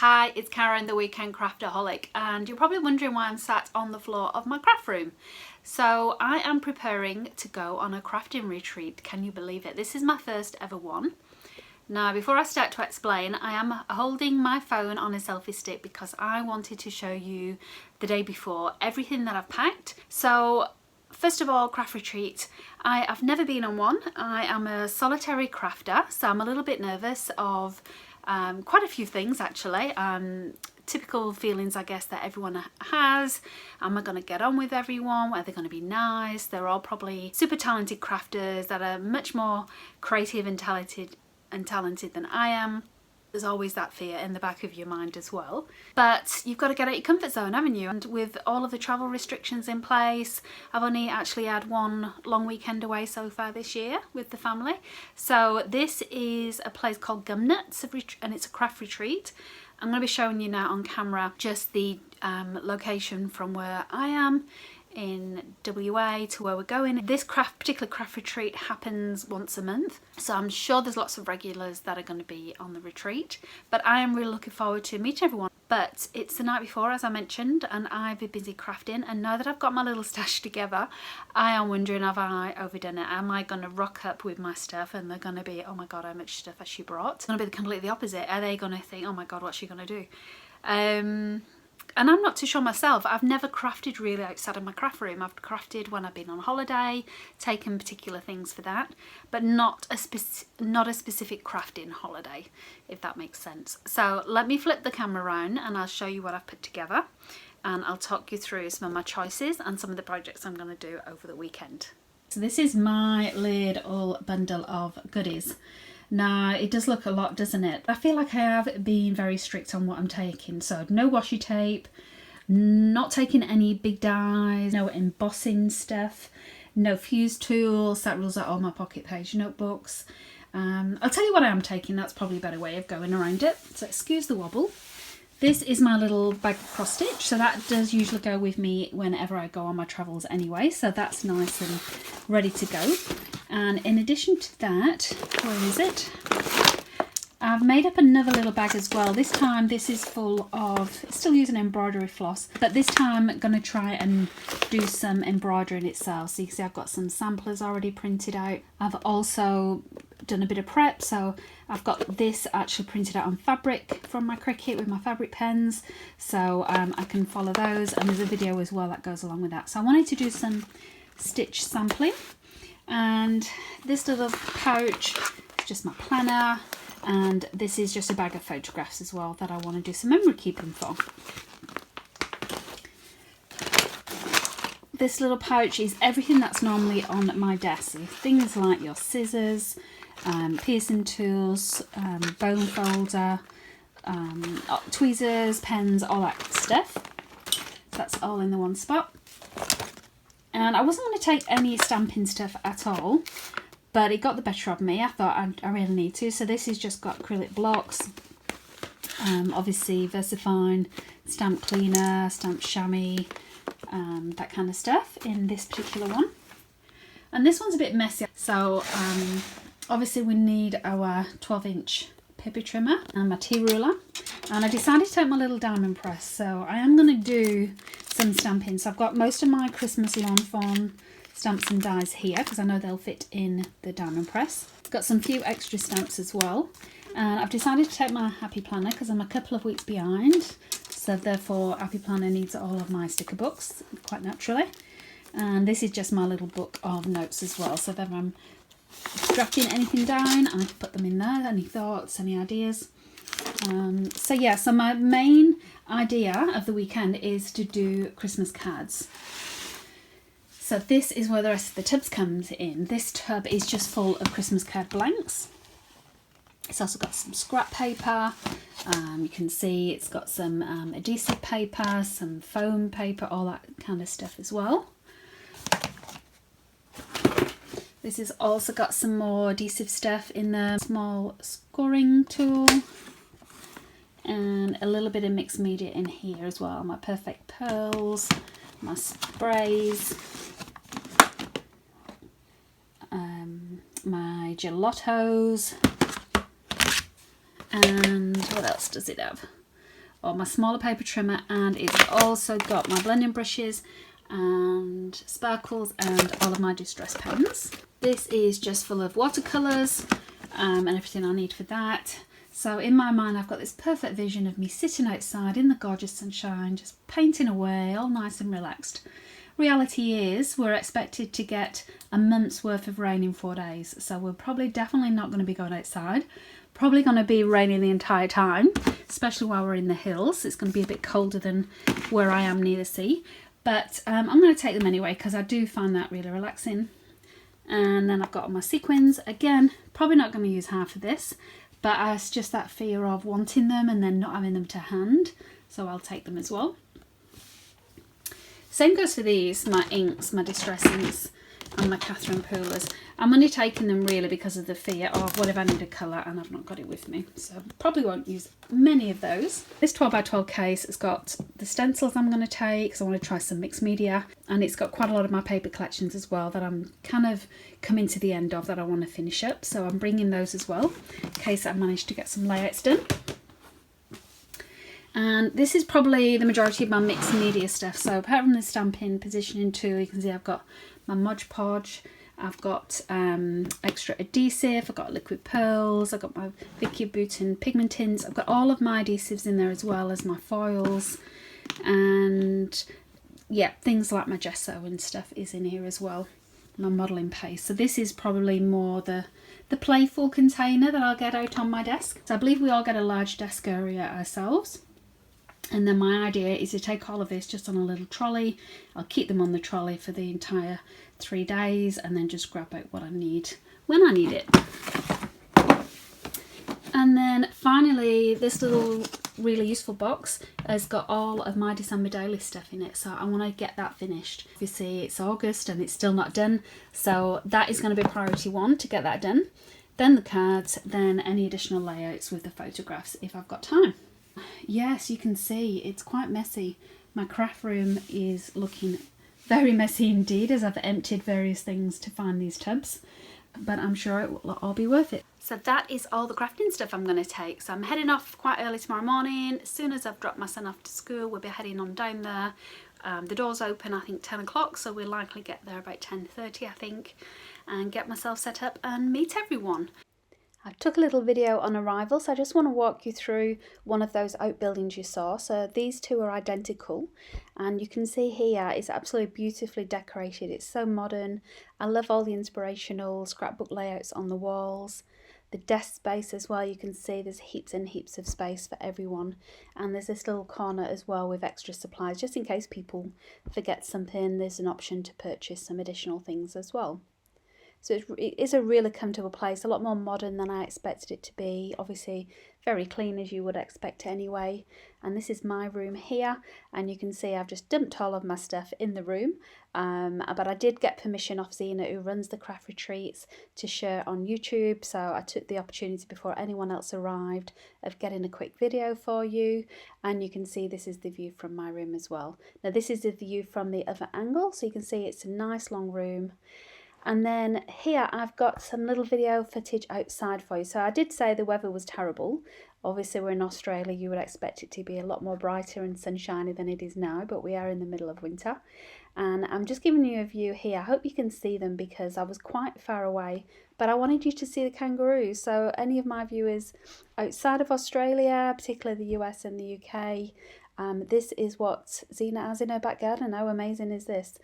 Hi, it's Karen, the Weekend Craftaholic, and you're probably wondering why I'm sat on the floor of my craft room. So I am preparing to go on a crafting retreat. Can you believe it? This is my first ever one. Now, before I start to explain, I am holding my phone on a selfie stick because I wanted to show you the day before everything that I've packed. So first of all, craft retreat. I have never been on one. I am a solitary crafter, so I'm a little bit nervous of quite a few things actually. Typical feelings, I guess, that everyone has. Am I going to get on with everyone? Are they going to be nice? They're all probably super talented crafters that are much more creative and talented than I am. There's always that fear in the back of your mind as well. But you've got to get out your comfort zone, haven't you? And with all of the travel restrictions in place, I've only actually had one long weekend away so far this year with the family. So this is a place called Gumnuts, and it's a craft retreat. I'm going to be showing you now on camera just the location from where I am in WA to where we're going. This particular craft retreat happens once a month, so I'm sure there's lots of regulars that are going to be on the retreat, but I am really looking forward to meeting everyone. But it's the night before, as I mentioned, and I've been busy crafting, and now that I've got my little stash together, I am wondering, have I overdone it? Am I going to rock up with my stuff and they're going to be, oh my god, how much stuff has she brought? It's going to be completely the opposite. Are they going to think, oh my god, what's she going to do? And I'm not too sure myself. I've never crafted really outside of my craft room. I've crafted when I've been on holiday, taken particular things for that, but not a specific crafting holiday, if that makes sense. So let me flip the camera around and I'll show you what I've put together, and I'll talk you through some of my choices and some of the projects I'm going to do over the weekend. So this is my little bundle of goodies. Now, it does look a lot, doesn't it? I feel like I have been very strict on what I'm taking. So no washi tape, not taking any big dies, no embossing stuff, no fuse tools. That rules out all my pocket page notebooks. I'll tell you what I am taking. That's probably a better way of going around it. So excuse the wobble. This is my little bag of cross stitch. So that does usually go with me whenever I go on my travels anyway. So that's nice and ready to go. And in addition to that, where is it? I've made up another little bag as well. This time this is full of, still using embroidery floss, but this time I'm going to try and do some embroidery in itself. So you can see I've got some samplers already printed out. I've also done a bit of prep, so I've got this actually printed out on fabric from my Cricut with my fabric pens, so I can follow those, and there's a video as well that goes along with that. So I wanted to do some stitch sampling. And this little pouch is just my planner, and this is just a bag of photographs as well that I want to do some memory keeping for. This little pouch is everything that's normally on my desk, so things like your scissors, piercing tools, bone folder, tweezers, pens, all that stuff. So that's all in the one spot. And I wasn't going to take any stamping stuff at all, but it got the better of me. I thought I really need to. So this has just got acrylic blocks, obviously VersaFine, stamp cleaner, stamp chamois, that kind of stuff in this particular one. And this one's a bit messy. So obviously we need our 12-inch paper trimmer and my T-ruler. And I decided to take my little diamond press. So I am going to do some stamping. So I've got most of my Christmas lawn fawn stamps and dies here because I know they'll fit in the diamond press. I've got some few extra stamps as well. And I've decided to take my Happy Planner because I'm a couple of weeks behind. So therefore Happy Planner needs all of my sticker books quite naturally. And this is just my little book of notes as well. So if ever I'm drafting anything down, I can put them in there. Any thoughts, any ideas? So yeah, so my main idea of the weekend is to do Christmas cards. So this is where the rest of the tubs comes in. This tub is just full of Christmas card blanks. It's also got some scrap paper. You can see it's got some adhesive paper, some foam paper, all that kind of stuff as well. This has also got some more adhesive stuff in the small scoring tool. And a little bit of mixed media in here as well. My perfect pearls, my sprays, my gelatos, and what else does it have? or my smaller paper trimmer, and it's also got my blending brushes and sparkles and all of my distress pens. This is just full of watercolours and everything I need for that. So in my mind I've got this perfect vision of me sitting outside in the gorgeous sunshine, just painting away, all nice and relaxed. Reality is we're expected to get a month's worth of rain in 4 days, so we're probably definitely not going to be going outside. Probably going to be raining the entire time, especially while we're in the hills. It's going to be a bit colder than where I am near the sea, but I'm going to take them anyway because I do find that really relaxing. And then I've got my sequins. Again, probably not going to use half of this, but it's just that fear of wanting them and then not having them to hand, so I'll take them as well. Same goes for these, my inks, my distress inks and my Catherine Poolers. I'm only taking them really because of the fear of what if I need a colour and I've not got it with me. So probably won't use many of those. This 12x12 case has got the stencils I'm going to take because I want to try some mixed media, and it's got quite a lot of my paper collections as well that I'm kind of coming to the end of that I want to finish up. So I'm bringing those as well in case I manage to get some layouts done. And this is probably the majority of my mixed media stuff. So apart from the stamping positioning tool, you can see I've got my Mod Podge, I've got extra adhesive, I've got liquid pearls, I've got my Vicky Bouton pigment tints, I've got all of my adhesives in there as well as my foils, and yeah, things like my gesso and stuff is in here as well, my modelling paste. So this is probably more the playful container that I'll get out on my desk. So I believe we all get a large desk area ourselves. And then my idea is to take all of this just on a little trolley. I'll keep them on the trolley for the entire 3 days and then just grab out what I need when I need it. And then finally, this little really useful box has got all of my December daily stuff in it. So I want to get that finished. You see, it's August and it's still not done. So that is going to be priority 1 to get that done. Then the cards, then any additional layouts with the photographs if I've got time. Yes, you can see it's quite messy. My craft room is looking very messy indeed as I've emptied various things to find these tubs, but I'm sure it will all be worth it. So that is all the crafting stuff I'm going to take. So I'm heading off quite early tomorrow morning. As soon as I've dropped my son off to school, we'll be heading on down there. The doors open I think 10 o'clock, so we'll likely get there about 10:30 I think, and get myself set up and meet everyone. I took a little video on arrival, so I just want to walk you through one of those outbuildings you saw. So these two are identical, and you can see here it's absolutely beautifully decorated. It's so modern. I love all the inspirational scrapbook layouts on the walls. The desk space as well, you can see there's heaps and heaps of space for everyone, and there's this little corner as well with extra supplies just in case people forget something. There's an option to purchase some additional things as well. So it is a really comfortable place, a lot more modern than I expected it to be. Obviously very clean as you would expect anyway. And this is my room here, and you can see I've just dumped all of my stuff in the room. But I did get permission off Zena, who runs the craft retreats, to share on YouTube. So I took the opportunity before anyone else arrived of getting a quick video for you. And you can see this is the view from my room as well. Now this is the view from the other angle, so you can see it's a nice long room. And then here I've got some little video footage outside for you. So I did say the weather was terrible. Obviously we're in Australia, you would expect it to be a lot more brighter and sunshiny than it is now, but we are in the middle of winter. And I'm just giving you a view here. I hope you can see them because I was quite far away, but I wanted you to see the kangaroos. So any of my viewers outside of Australia, particularly the US and the UK, this is what Zena has in her back garden. How amazing is this?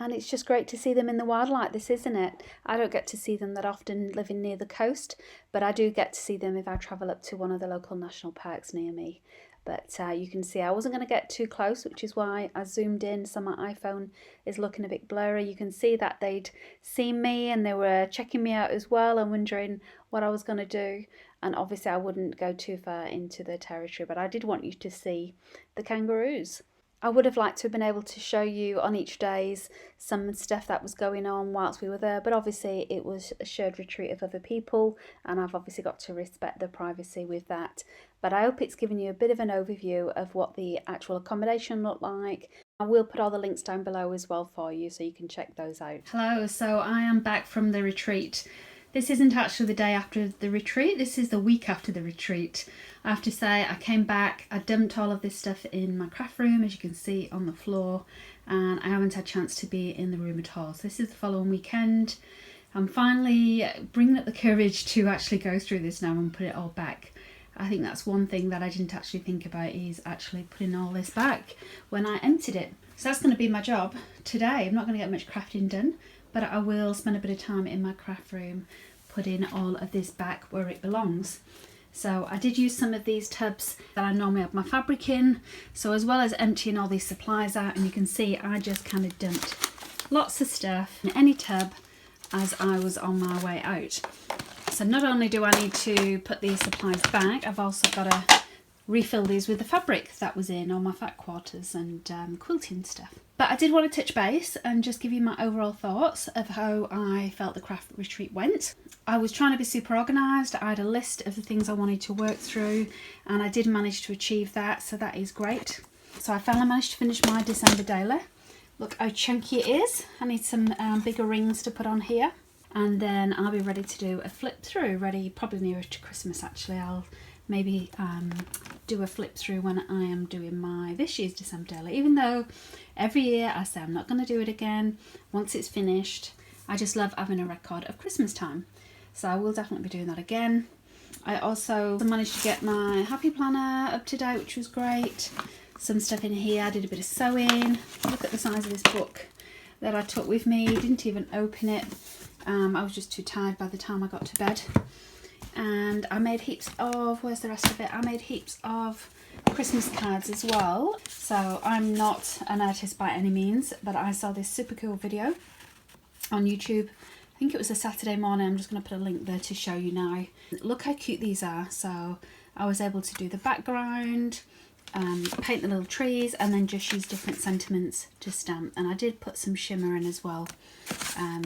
And it's just great to see them in the wild like this, isn't it? I don't get to see them that often living near the coast, but I do get to see them if I travel up to one of the local national parks near me. But you can see I wasn't going to get too close, which is why I zoomed in, so my iPhone is looking a bit blurry. You can see that they'd seen me and they were checking me out as well and wondering what I was going to do. And obviously I wouldn't go too far into the territory, but I did want you to see the kangaroos. I would have liked to have been able to show you on each days some stuff that was going on whilst we were there, but obviously it was a shared retreat of other people and I've obviously got to respect the privacy with that. But I hope it's given you a bit of an overview of what the actual accommodation looked like. I will put all the links down below as well for you so you can check those out. Hello, so I am back from the retreat. This isn't actually the day after the retreat, this is the week after the retreat. I have to say, I came back, I dumped all of this stuff in my craft room, as you can see on the floor, and I haven't had a chance to be in the room at all. So this is the following weekend. I'm finally bringing up the courage to actually go through this now and put it all back. I think that's one thing that I didn't actually think about, is actually putting all this back when I emptied it. So that's going to be my job today. I'm not going to get much crafting done, but I will spend a bit of time in my craft room putting all of this back where it belongs. So I did use some of these tubs that I normally have my fabric in. So as well as emptying all these supplies out, and you can see I just kind of dumped lots of stuff in any tub as I was on my way out. So not only do I need to put these supplies back, I've also got to refill these with the fabric that was in all my fat quarters and quilting stuff. But I did want to touch base and just give you my overall thoughts of how I felt the craft retreat went. I was trying to be super organised. I had a list of the things I wanted to work through, and I did manage to achieve that, so that is great. So I finally managed to finish my December daily. Look how chunky it is. I need some bigger rings to put on here, and then I'll be ready to do a flip through, ready probably nearer to Christmas actually. I'll maybe do a flip through when I am doing my this year's December daily, even though every year I say I'm not going to do it again once it's finished. I just love having a record of Christmas time, so I will definitely be doing that again. I also managed to get my happy planner up to date, which was great. Some stuff in here, I did a bit of sewing. Look at the size of this book that I took with me, didn't even open it. I was just too tired by the time I got to bed. And I made heaps of, where's the rest of it? I made heaps of Christmas cards as well. So I'm not an artist by any means, but I saw this super cool video on YouTube. I think it was a Saturday morning. I'm just going to put a link there to show you now. Look how cute these are. So I was able to do the background, paint the little trees, and then just use different sentiments to stamp. And I did put some shimmer in as well,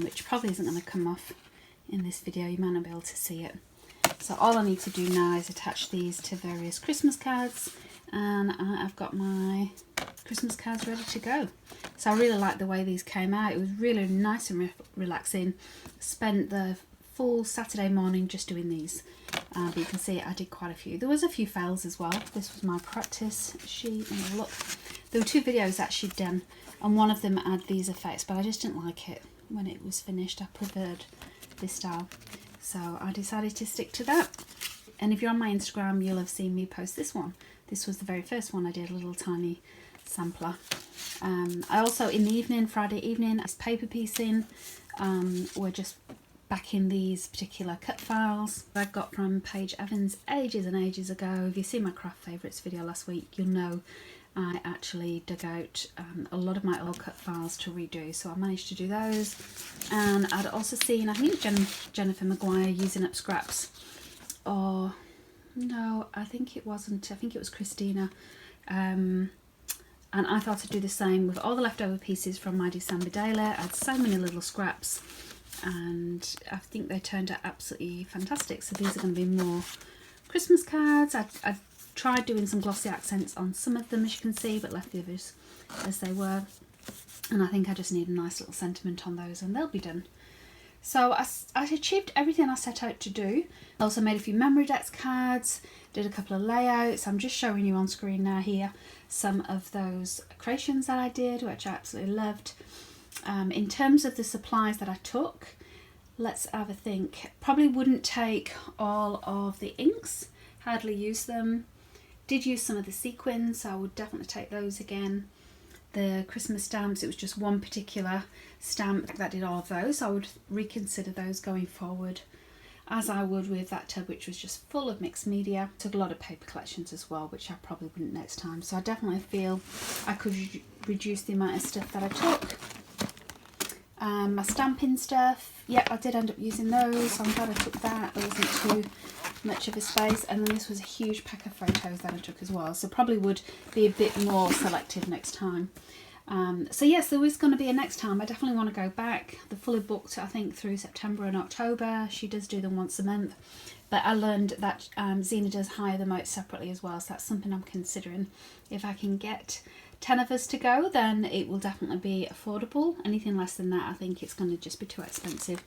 which probably isn't going to come off in this video. You might not be able to see it. So all I need to do now is attach these to various Christmas cards, and I've got my Christmas cards ready to go. So I really like the way these came out. It was really nice and relaxing. Spent the full Saturday morning just doing these, but you can see I did quite a few. There was a few fails as well. This was my practice sheet, and look, there were 2 videos that she'd done, and one of them had these effects, but I just didn't like it when it was finished. I preferred this style, so I decided to stick to that. And if you're on my Instagram, you'll have seen me post this one. This was the very first one I did, a little tiny sampler. I also, in the evening, Friday evening, I was paper piecing. We're just back in these particular cut files I got from Paige Evans ages and ages ago. If you see my craft favourites video last week, you'll know I actually dug out a lot of my old cut files to redo, so I managed to do those. And I'd also seen, I think, Jennifer Maguire using up scraps, or no, I think it wasn't, I think it was Christina, and I thought I'd do the same with all the leftover pieces from my December daily. I had so many little scraps, and I think they turned out absolutely fantastic. So these are going to be more Christmas cards. I tried doing some glossy accents on some of them, as you can see, but left the others as they were. And I think I just need a nice little sentiment on those, and they'll be done. So I achieved everything I set out to do. I also made a few memory decks cards, did a couple of layouts. I'm just showing you on screen now here some of those creations that I did, which I absolutely loved. In terms of the supplies that I took, let's have a think. Probably wouldn't take all of the inks, hardly use them. Did use some of the sequins, so I would definitely take those again. The Christmas stamps, it was just one particular stamp that did all of those. I would reconsider those going forward, as I would with that tub, which was just full of mixed media. Took a lot of paper collections as well, which I probably wouldn't next time. So I definitely feel I could reduce the amount of stuff that I took. My stamping stuff, yep, I did end up using those, so I'm glad I took that. There wasn't too much of a space. And then this was a huge pack of photos that I took as well, so probably would be a bit more selective next time. So yes, there is going to be a next time. I definitely want to go back. They're fully booked, I think, through September and October. She does do them once a month, but I learned that Zena does hire them out separately as well, so that's something I'm considering. If I can get 10 of us to go, then it will definitely be affordable. Anything less than that, I think it's going to just be too expensive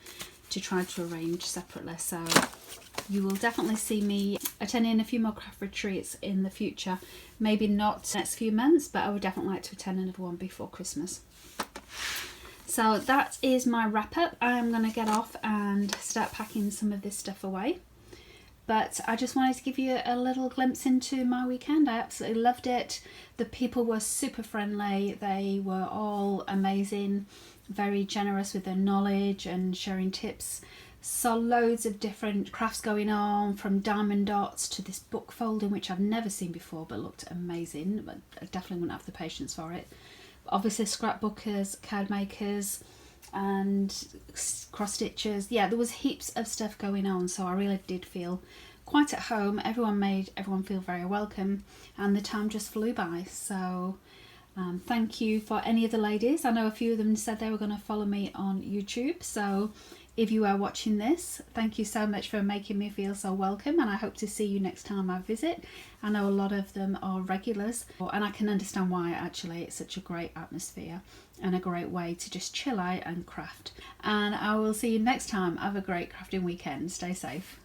to try to arrange separately. So you will definitely see me attending a few more craft retreats in the future. Maybe not the next few months, but I would definitely like to attend another one before Christmas. So that is my wrap up. I'm going to get off and start packing some of this stuff away. But I just wanted to give you a little glimpse into my weekend. I absolutely loved it. The people were super friendly. They were all amazing, very generous with their knowledge and sharing tips. Saw loads of different crafts going on, from diamond dots to this book folding, which I've never seen before but looked amazing, but I definitely wouldn't have the patience for it. Obviously scrapbookers, card makers and cross stitchers. Yeah, there was heaps of stuff going on, so I really did feel quite at home. Everyone made everyone feel very welcome, and the time just flew by. So thank you for any of the ladies. I know a few of them said they were going to follow me on YouTube, so if you are watching this, thank you so much for making me feel so welcome, and I hope to see you next time I visit. I know a lot of them are regulars, and I can understand why. Actually, it's such a great atmosphere and a great way to just chill out and craft. And I will see you next time. Have a great crafting weekend. Stay safe.